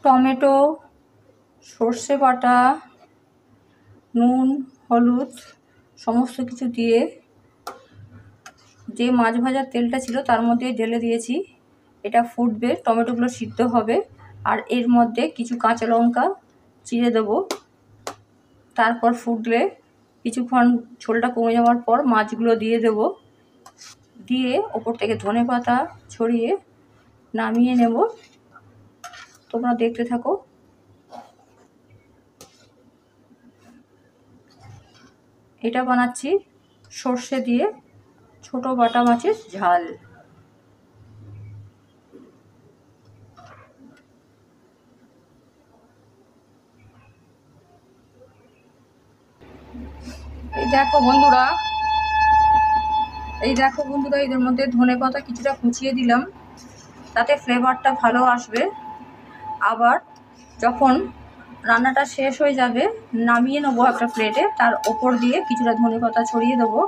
Tomato, সর্ষে বাটা, নুন, হলুদ সমস্ত কিছু দিয়ে যে মাছ ভাজার তেলটা ছিল তার মধ্যে ঢেলে দিয়েছি। এটা ফুটবে, টমেটোগুলো সিদ্ধ হবে, আর এর মধ্যে কিছু কাঁচা লঙ্কা চিড়ে দেবো। তারপর ফুটলে কিছুক্ষণ ঝোলটা কমে যাওয়ার পর মাছগুলো দিয়ে দেব, দিয়ে ওপর থেকে ধনেপাতা ছড়িয়ে নামিয়ে নেব। তোমরা দেখতে থাকো। এটা বানাচ্ছি সর্ষে দিয়ে ছোট বাটা মাছের ঝাল। এই দেখো বন্ধুরা, এদের মধ্যে ধনেপাতা কিছুটা কুচিয়ে দিলাম, তাতে ফ্লেভারটা ভালো আসবে। আবার যখন রান্নাটা শেষ হয়ে যাবে নামিয়ে নেবো একটা প্লেটে, তার ওপর দিয়ে কিছুটা ধনেপাতা ছড়িয়ে দেবো।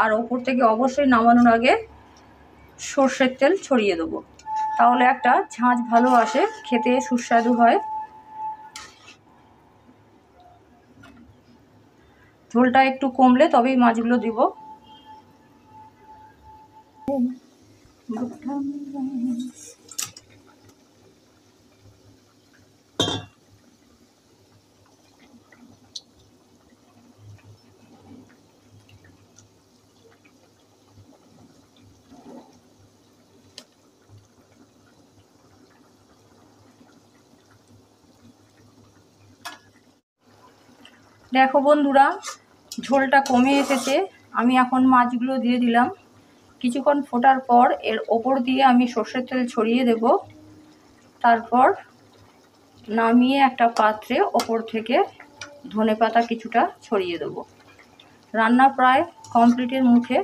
আর ওপর থেকে অবশ্যই নামানোর আগে সর্ষের তেল ছড়িয়ে দেবো, তাহলে একটা ঝাঁঝ ভালো আসে, খেতে সুস্বাদু হয়। ঝোলটা একটু কমলে তবেই মাছগুলো দিব। দেখো বন্ধুরা, ঝোলটা কমে এসেছে। আমি এখন মাছগুলো দিয়ে দিলাম। কিছুক্ষণ ফোটার পর এর ওপর দিয়ে আমি সর্ষের তেল ছড়িয়ে দেব। তারপর নামিয়ে একটা পাত্রে ওপর থেকে ধনেপাতা কিছুটা ছড়িয়ে দেব। রান্না প্রায় কমপ্লিটের মুখে।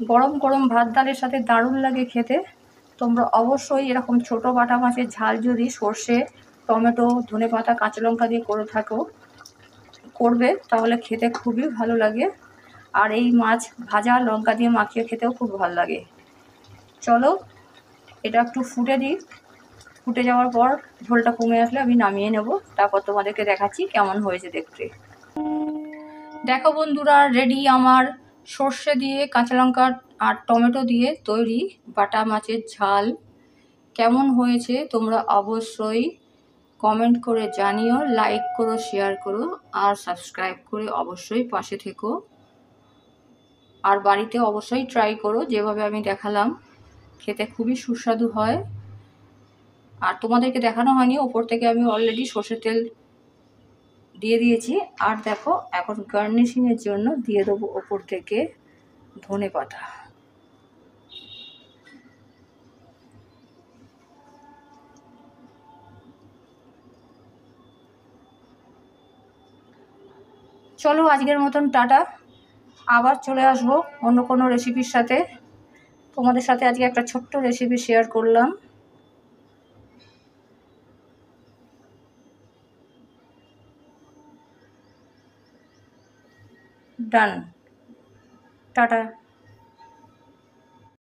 গরম গরম ভাত ডালের সাথে দারুণ লাগে খেতে। তোমরা অবশ্যই এরকম ছোট বাটা মাছের ঝাল যদি সর্ষে, টমেটো, ধনেপাতা, কাঁচা লঙ্কা দিয়ে করবে তাহলে খেতে খুবই ভালো লাগে। আর এই মাছ ভাজা লঙ্কা দিয়ে মাখিয়ে খেতেও খুব ভালো লাগে। চলো এটা একটু ফুটে দিই। ফুটে যাওয়ার পর ঝোলটা কমে আসলে আমি নামিয়ে নেব, তারপর তোমাদেরকে দেখাচ্ছি কেমন হয়েছে দেখতে। দেখো বন্ধুরা, রেডি আমার সর্ষে দিয়ে, কাঁচা লঙ্কা আর টমেটো দিয়ে তৈরি বাটা মাছের ঝাল। কেমন হয়েছে তোমরা অবশ্যই কমেন্ট করে জানিও, লাইক করো, শেয়ার করো, আর সাবস্ক্রাইব করে অবশ্যই পাশে থেকো। আর বাড়িতে অবশ্যই ট্রাই করো যেভাবে আমি দেখালাম, খেতে খুবই সুস্বাদু হয়। আর তোমাদেরকে দেখানো হয়নি, ওপর থেকে আমি অলরেডি সর্ষের তেল দিয়ে দিয়েছি। আর দেখো এখন গার্নিশিংয়ের জন্য দিয়ে দেবো ওপর থেকে ধনেপাতা। চলো আজকের মতন টাটা। আবার চলে আসবো অন্য কোনো রেসিপির সাথে। তোমাদের সাথে আজকে একটা ছোট্ট রেসিপি শেয়ার করলাম। ডান, টাটা।